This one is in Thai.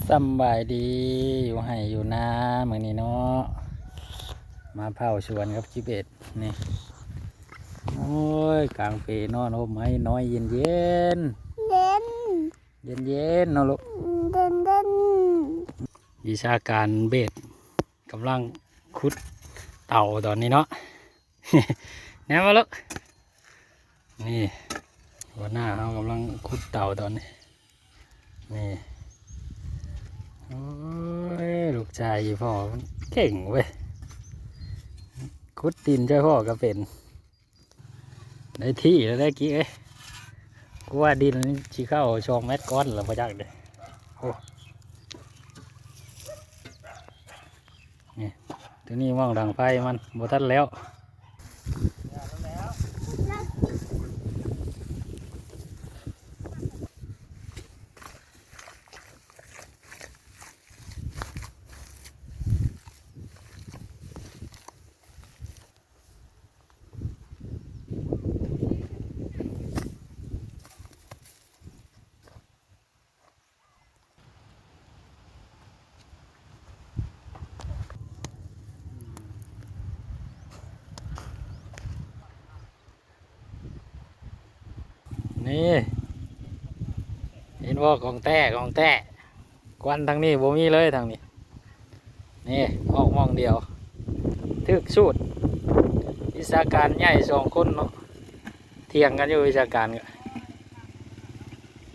สำบายดีอยู่ให้อยู่นาเหมือนนี้เนาะมาเผาชวนครับจิเบ็ดนี่โอ้ยกลางปีนอนโอ้ไม้น้อยเย็นเย็นเด่นเย็นเย็นเนาะลูกเด่นเด่นวิชาการเบ็ดกำลังขุดเต่าตอนนี้เนาะ แนวมาลูกนี่หัวหน้าเขากำลังขุดเต่าตอนนี้นี่โอ้ยลูกชายพ่อมันเก่งเว้ยขุดดินช่วยพ่อก็เป็นได้ที่แล้วได้กี้เอ้ยกูว่าดินชี้เข้าช่องเม็ดก้อนหรือพะจักเด้โอ้นี่ตัวนี้มองดังไฟมันบทันแล้วนี่เห็นว่ากองแต้ควันทางนี้บ่มีเลยทางนี้นี่ออกมองเดียวทึกสูตรวิชาการใหญ่2 คนเนาะเถียงกันอยู่วิชาการ